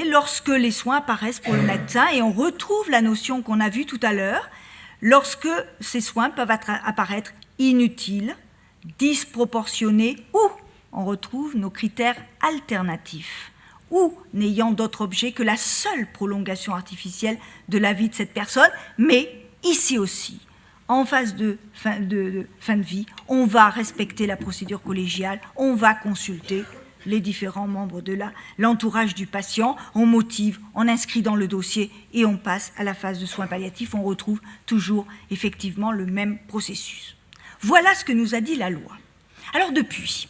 lorsque les soins apparaissent pour le médecin, et on retrouve la notion qu'on a vue tout à l'heure, lorsque ces soins peuvent apparaître inutiles, disproportionnés ou on retrouve nos critères alternatifs, ou n'ayant d'autre objet que la seule prolongation artificielle de la vie de cette personne, mais ici aussi, en phase de fin de vie, on va respecter la procédure collégiale, on va consulter les différents membres de l'entourage du patient, on motive, on inscrit dans le dossier et on passe à la phase de soins palliatifs. On retrouve toujours effectivement le même processus. Voilà ce que nous a dit la loi. Alors depuis,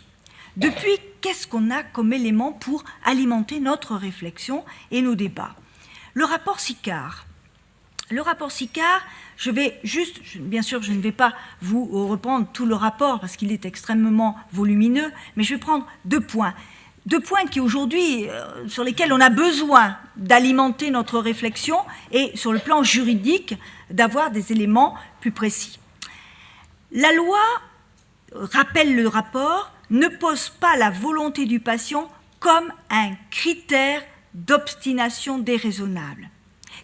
qu'est-ce qu'on a comme élément pour alimenter notre réflexion et nos débats? Le rapport Sicard. Le rapport Sicard, bien sûr, je ne vais pas vous reprendre tout le rapport parce qu'il est extrêmement volumineux, mais je vais prendre 2 points. 2 points qui aujourd'hui, sur lesquels on a besoin d'alimenter notre réflexion et sur le plan juridique, d'avoir des éléments plus précis. La loi, rappelle le rapport, ne pose pas la volonté du patient comme un critère d'obstination déraisonnable.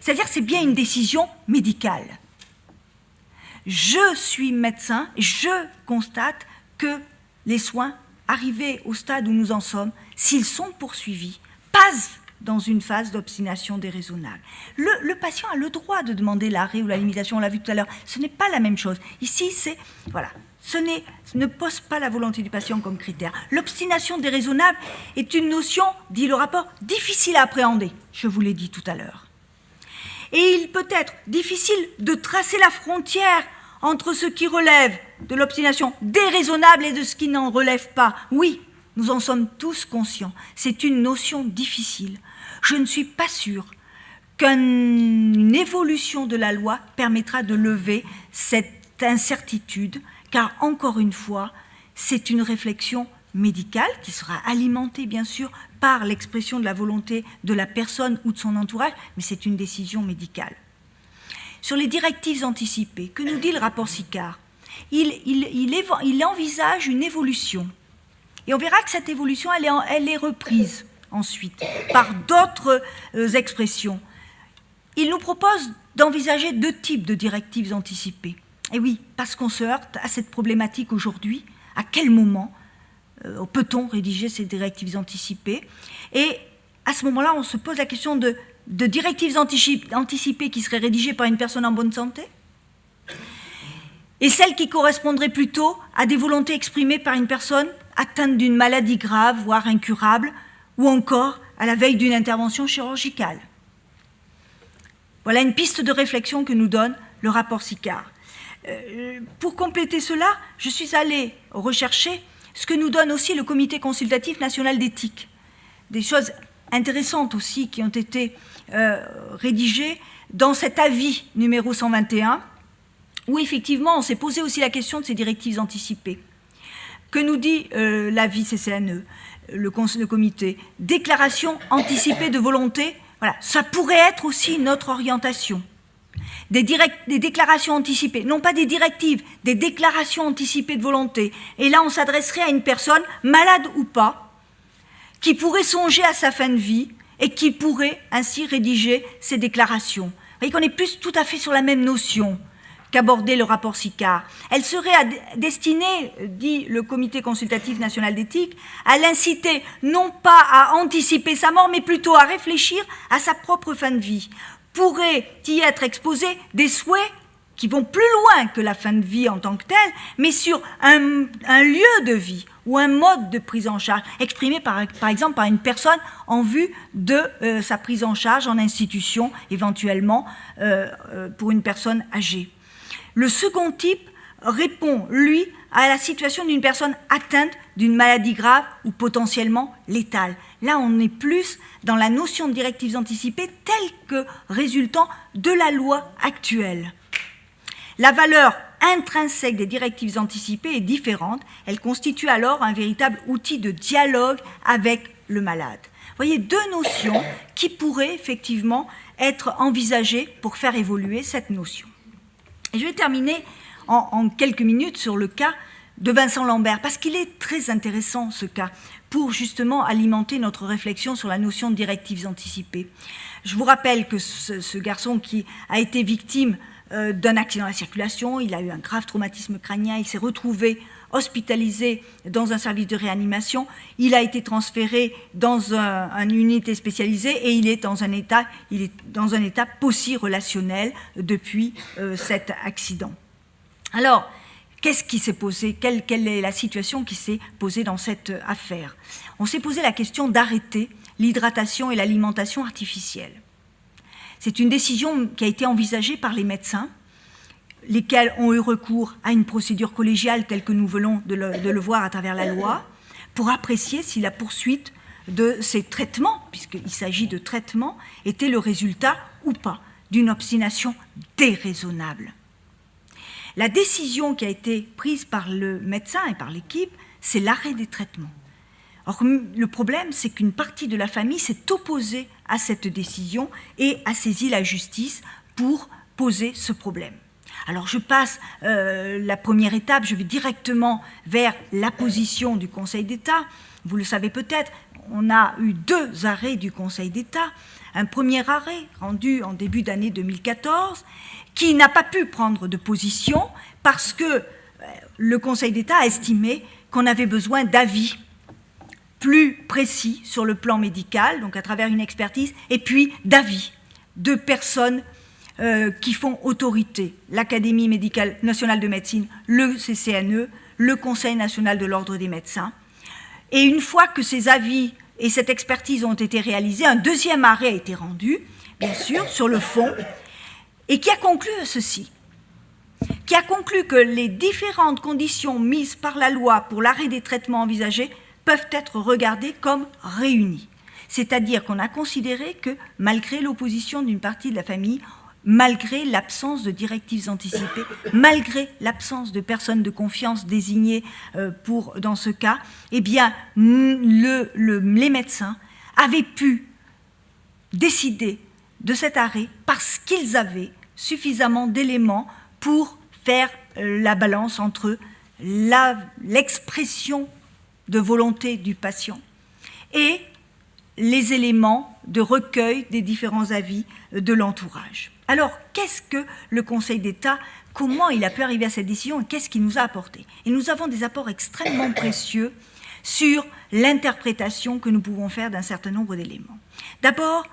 C'est-à-dire que c'est bien une décision médicale. Je suis médecin et je constate que les soins, arrivés au stade où nous en sommes, s'ils sont poursuivis, passent dans une phase d'obstination déraisonnable. Le patient a le droit de demander l'arrêt ou la limitation, on l'a vu tout à l'heure. Ce n'est pas la même chose. Ici, ce ne pose pas la volonté du patient comme critère. L'obstination déraisonnable est une notion, dit le rapport, difficile à appréhender. Je vous l'ai dit tout à l'heure. Et il peut être difficile de tracer la frontière entre ce qui relève de l'obstination déraisonnable et de ce qui n'en relève pas. Oui, nous en sommes tous conscients. C'est une notion difficile. Je ne suis pas sûre qu'une évolution de la loi permettra de lever cette incertitude, car encore une fois, c'est une réflexion médicale qui sera alimentée bien sûr par l'expression de la volonté de la personne ou de son entourage, mais c'est une décision médicale. Sur les directives anticipées, que nous dit le rapport Sicard? Il envisage une évolution. Et on verra que cette évolution, elle est reprise ensuite par d'autres expressions. Il nous propose d'envisager 2 types de directives anticipées. Et oui, parce qu'on se heurte à cette problématique aujourd'hui. À quel moment peut-on rédiger ces directives anticipées? Et à ce moment-là, on se pose la question de directives anticipées qui seraient rédigées par une personne en bonne santé et celles qui correspondraient plutôt à des volontés exprimées par une personne atteinte d'une maladie grave, voire incurable, ou encore à la veille d'une intervention chirurgicale. Voilà une piste de réflexion que nous donne le rapport Sicard. Pour compléter cela, je suis allée rechercher ce que nous donne aussi le Comité consultatif national d'éthique. Des choses intéressantes aussi qui ont été rédigées dans cet avis numéro 121, où effectivement on s'est posé aussi la question de ces directives anticipées. Que nous dit l'avis CCNE, le comité? Déclaration anticipée de volonté, voilà, ça pourrait être aussi notre orientation. Des déclarations anticipées, non pas des directives, des déclarations anticipées de volonté. Et là, on s'adresserait à une personne, malade ou pas, qui pourrait songer à sa fin de vie et qui pourrait ainsi rédiger ces déclarations. Vous voyez qu'on est plus tout à fait sur la même notion qu'abordait le rapport Sicard. Elle serait destinée, dit le Comité consultatif national d'éthique, à l'inciter non pas à anticiper sa mort, mais plutôt à réfléchir à sa propre fin de vie. Pourraient y être exposés des souhaits qui vont plus loin que la fin de vie en tant que telle, mais sur un lieu de vie ou un mode de prise en charge, exprimé par exemple par une personne en vue de sa prise en charge en institution, éventuellement pour une personne âgée. Le second type répond, lui, à la situation d'une personne atteinte d'une maladie grave ou potentiellement létale. Là, on est plus dans la notion de directives anticipées telle que résultant de la loi actuelle. La valeur intrinsèque des directives anticipées est différente. Elle constitue alors un véritable outil de dialogue avec le malade. Vous voyez, 2 notions qui pourraient effectivement être envisagées pour faire évoluer cette notion. Et je vais terminer en quelques minutes sur le cas de Vincent Lambert, parce qu'il est très intéressant ce cas, pour justement alimenter notre réflexion sur la notion de directives anticipées. Je vous rappelle que ce garçon qui a été victime d'un accident à la circulation, il a eu un grave traumatisme crânien, il s'est retrouvé hospitalisé dans un service de réanimation, il a été transféré dans une unité spécialisée et il est dans un état post-relationnel depuis cet accident. Alors, qu'est-ce qui s'est posé? Quelle est la situation qui s'est posée dans cette affaire? On s'est posé la question d'arrêter l'hydratation et l'alimentation artificielle. C'est une décision qui a été envisagée par les médecins, lesquels ont eu recours à une procédure collégiale telle que nous venons de le voir à travers la loi, pour apprécier si la poursuite de ces traitements, puisqu'il s'agit de traitements, était le résultat ou pas d'une obstination déraisonnable. La décision qui a été prise par le médecin et par l'équipe, c'est l'arrêt des traitements. Or, le problème, c'est qu'une partie de la famille s'est opposée à cette décision et a saisi la justice pour poser ce problème. Alors, je passe la première étape, je vais directement vers la position du Conseil d'État. Vous le savez peut-être, on a eu 2 arrêts du Conseil d'État. Un premier arrêt rendu en début d'année 2014, qui n'a pas pu prendre de position parce que le Conseil d'État a estimé qu'on avait besoin d'avis plus précis sur le plan médical, donc à travers une expertise, et puis d'avis de personnes qui font autorité, l'Académie médicale nationale de médecine, le CCNE, le Conseil national de l'ordre des médecins. Et une fois que ces avis et cette expertise ont été réalisés, un deuxième arrêt a été rendu, bien sûr, sur le fond, et qui a conclu ceci, qui a conclu que les différentes conditions mises par la loi pour l'arrêt des traitements envisagés peuvent être regardées comme réunies. C'est-à-dire qu'on a considéré que, malgré l'opposition d'une partie de la famille, malgré l'absence de directives anticipées, malgré l'absence de personnes de confiance désignées dans ce cas, eh bien, les médecins avaient pu décider de cet arrêt parce qu'ils avaient suffisamment d'éléments pour faire la balance entre l'expression de volonté du patient et les éléments de recueil des différents avis de l'entourage. Alors, qu'est-ce que le Conseil d'État, comment il a pu arriver à cette décision et qu'est-ce qu'il nous a apporté? Et nous avons des apports extrêmement précieux sur l'interprétation que nous pouvons faire d'un certain nombre d'éléments. D'abord,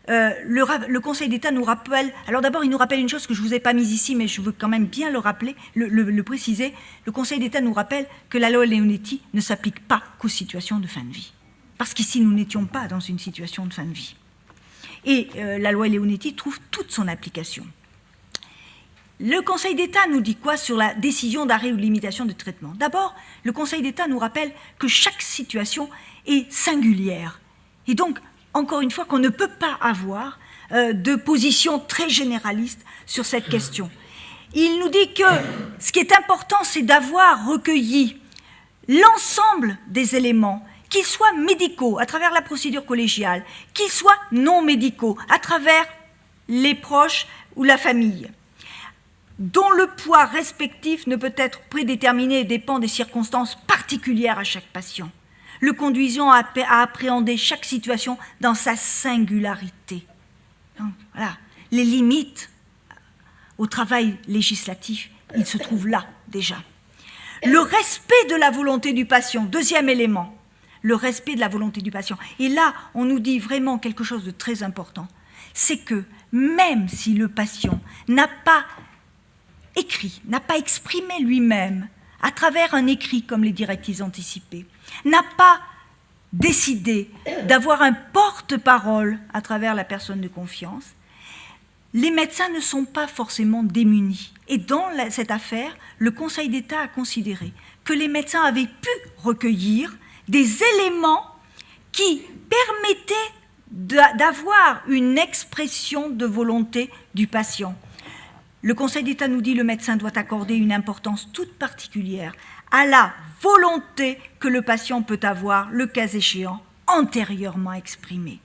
le Conseil d'État nous rappelle, alors d'abord il nous rappelle une chose que je ne vous ai pas mise ici, mais je veux quand même bien le rappeler, le préciser. Le Conseil d'État nous rappelle que la loi Leonetti ne s'applique pas qu'aux situations de fin de vie. Parce qu'ici, nous n'étions pas dans une situation de fin de vie. Et la loi Leonetti trouve toute son application. Le Conseil d'État nous dit quoi sur la décision d'arrêt ou de limitation de traitement? D'abord, le Conseil d'État nous rappelle que chaque situation est singulière. Et donc, encore une fois, qu'on ne peut pas avoir de position très généraliste sur cette question. Il nous dit que ce qui est important, c'est d'avoir recueilli l'ensemble des éléments, qu'ils soient médicaux à travers la procédure collégiale, qu'ils soient non médicaux à travers les proches ou la famille, dont le poids respectif ne peut être prédéterminé et dépend des circonstances particulières à chaque patient, le conduisant à appréhender chaque situation dans sa singularité. Donc, voilà, les limites au travail législatif, ils se trouvent là déjà. Le respect de la volonté du patient, deuxième élément, le respect de la volonté du patient. Et là, on nous dit vraiment quelque chose de très important, c'est que même si le patient n'a pas écrit, n'a pas exprimé lui-même, à travers un écrit comme les directives anticipées, n'a pas décidé d'avoir un porte-parole à travers la personne de confiance, les médecins ne sont pas forcément démunis. Et dans cette affaire, le Conseil d'État a considéré que les médecins avaient pu recueillir des éléments qui permettaient d'avoir une expression de volonté du patient. Le Conseil d'État nous dit que le médecin doit accorder une importance toute particulière à la volonté que le patient peut avoir, le cas échéant, antérieurement exprimée,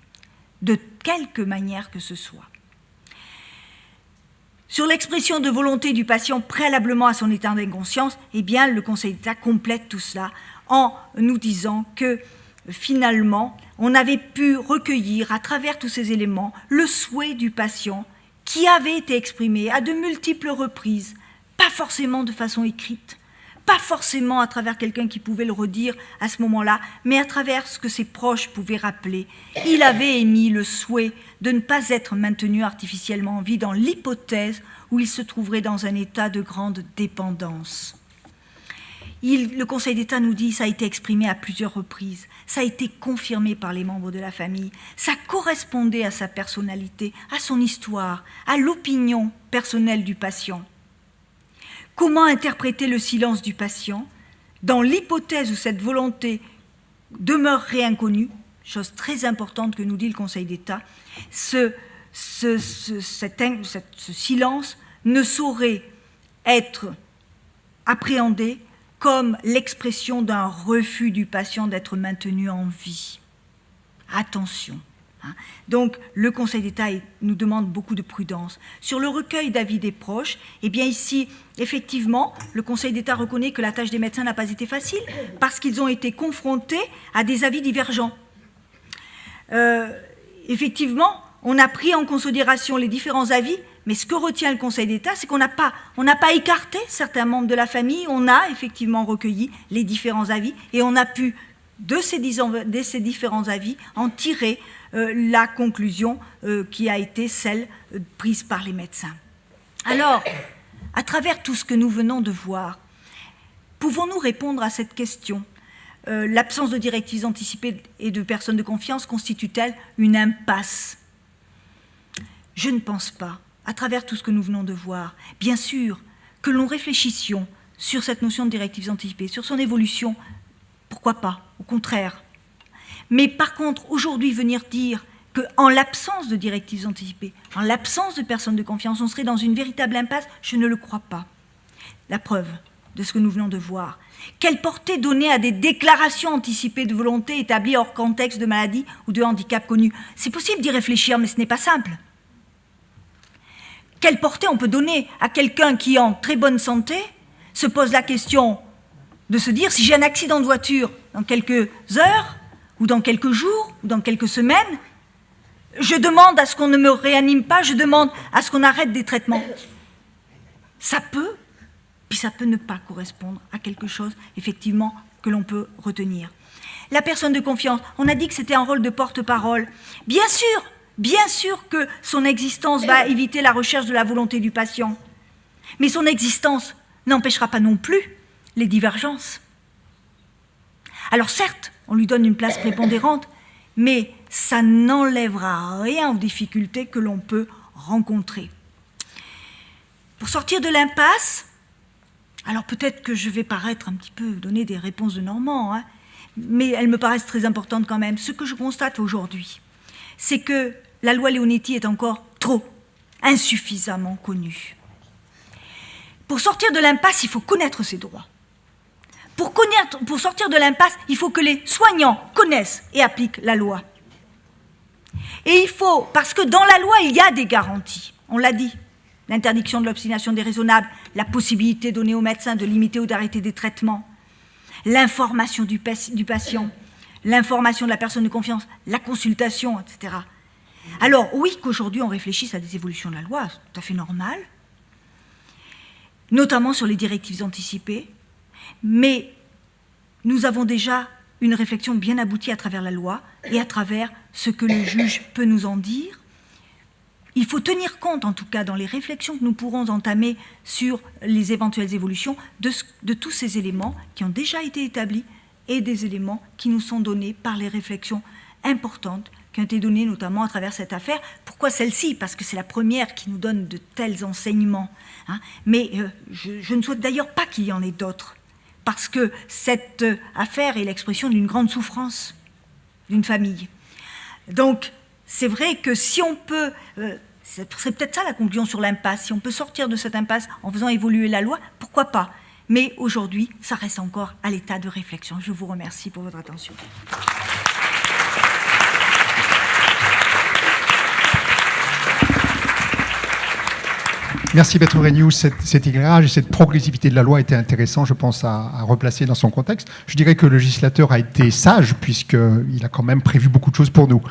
de quelque manière que ce soit. Sur l'expression de volonté du patient préalablement à son état d'inconscience, eh bien, le Conseil d'État complète tout cela en nous disant que, finalement, on avait pu recueillir, à travers tous ces éléments, le souhait du patient qui avait été exprimée à de multiples reprises, pas forcément de façon écrite, pas forcément à travers quelqu'un qui pouvait le redire à ce moment-là, mais à travers ce que ses proches pouvaient rappeler. Il avait émis le souhait de ne pas être maintenu artificiellement en vie dans l'hypothèse où il se trouverait dans un état de grande dépendance. Le Conseil d'État nous dit, ça a été exprimé à plusieurs reprises, ça a été confirmé par les membres de la famille, ça correspondait à sa personnalité, à son histoire, à l'opinion personnelle du patient. Comment interpréter le silence du patient dans l'hypothèse où cette volonté demeurerait inconnue, chose très importante que nous dit le Conseil d'État, ce silence ne saurait être appréhendé comme l'expression d'un refus du patient d'être maintenu en vie. Attention. Donc, le Conseil d'État nous demande beaucoup de prudence. Sur le recueil d'avis des proches, eh bien ici, effectivement, le Conseil d'État reconnaît que la tâche des médecins n'a pas été facile parce qu'ils ont été confrontés à des avis divergents. Effectivement, on a pris en considération les différents avis, mais ce que retient le Conseil d'État, c'est qu'on n'a pas écarté certains membres de la famille, on a effectivement recueilli les différents avis et on a pu, de ces différents avis, en tirer la conclusion qui a été celle prise par les médecins. Alors, à travers tout ce que nous venons de voir, pouvons-nous répondre à cette question ? L'absence de directives anticipées et de personnes de confiance constitue-t-elle une impasse ? Je ne pense pas. À travers tout ce que nous venons de voir, bien sûr, que l'on réfléchissions sur cette notion de directives anticipées, sur son évolution, pourquoi pas, au contraire. Mais par contre, aujourd'hui, venir dire qu'en l'absence de directives anticipées, en l'absence de personnes de confiance, on serait dans une véritable impasse, je ne le crois pas. La preuve de ce que nous venons de voir. Quelle portée donner à des déclarations anticipées de volonté établies hors contexte de maladie ou de handicap connu ? C'est possible d'y réfléchir, mais ce n'est pas simple. Quelle portée on peut donner à quelqu'un qui, en très bonne santé, se pose la question de se dire, si j'ai un accident de voiture dans quelques heures, ou dans quelques jours, ou dans quelques semaines, je demande à ce qu'on ne me réanime pas, je demande à ce qu'on arrête des traitements. Ça peut, puis ça peut ne pas correspondre à quelque chose, effectivement, que l'on peut retenir. La personne de confiance, on a dit que c'était un rôle de porte-parole. Bien sûr que son existence va éviter la recherche de la volonté du patient. Mais son existence n'empêchera pas non plus les divergences. Alors certes, on lui donne une place prépondérante, mais ça n'enlèvera rien aux difficultés que l'on peut rencontrer. Pour sortir de l'impasse, alors peut-être que je vais paraître un petit peu donner des réponses de Normand, mais elles me paraissent très importantes quand même. Ce que je constate aujourd'hui, c'est que la loi Leonetti est encore trop insuffisamment connue. Pour sortir de l'impasse, il faut connaître ses droits. Pour sortir de l'impasse, il faut que les soignants connaissent et appliquent la loi. Et il faut, parce que dans la loi, il y a des garanties, on l'a dit, l'interdiction de l'obstination déraisonnable, la possibilité donnée aux médecins de limiter ou d'arrêter des traitements, l'information du patient, l'information de la personne de confiance, la consultation, etc. Alors oui, qu'aujourd'hui on réfléchisse à des évolutions de la loi, c'est tout à fait normal, notamment sur les directives anticipées, mais nous avons déjà une réflexion bien aboutie à travers la loi et à travers ce que le juge peut nous en dire. Il faut tenir compte, en tout cas, dans les réflexions que nous pourrons entamer sur les éventuelles évolutions, de tous ces éléments qui ont déjà été établis et des éléments qui nous sont donnés par les réflexions importantes qui ont été données notamment à travers cette affaire. Pourquoi celle-ci ? Parce que c'est la première qui nous donne de tels enseignements. Mais je ne souhaite d'ailleurs pas qu'il y en ait d'autres, parce que cette affaire est l'expression d'une grande souffrance d'une famille. Donc, c'est vrai que si on peut, c'est peut-être ça la conclusion sur l'impasse, si on peut sortir de cette impasse en faisant évoluer la loi, pourquoi pas ? Mais aujourd'hui, ça reste encore à l'état de réflexion. Je vous remercie pour votre attention. Merci Maître Regnoux, cet éclairage et cette progressivité de la loi était intéressant, je pense, à replacer dans son contexte. Je dirais que le législateur a été sage puisqu'il a quand même prévu beaucoup de choses pour nous.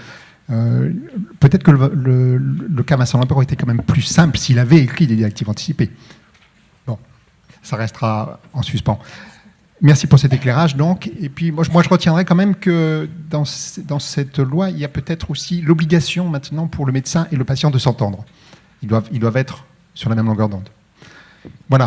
Peut-être que le cas Vincent Lambert aurait été quand même plus simple s'il avait écrit des directives anticipées. Bon, ça restera en suspens. Merci pour cet éclairage, donc. Et puis, moi, je retiendrai quand même que dans cette loi, il y a peut-être aussi l'obligation maintenant pour le médecin et le patient de s'entendre. Ils doivent être sur la même longueur d'onde. Voilà.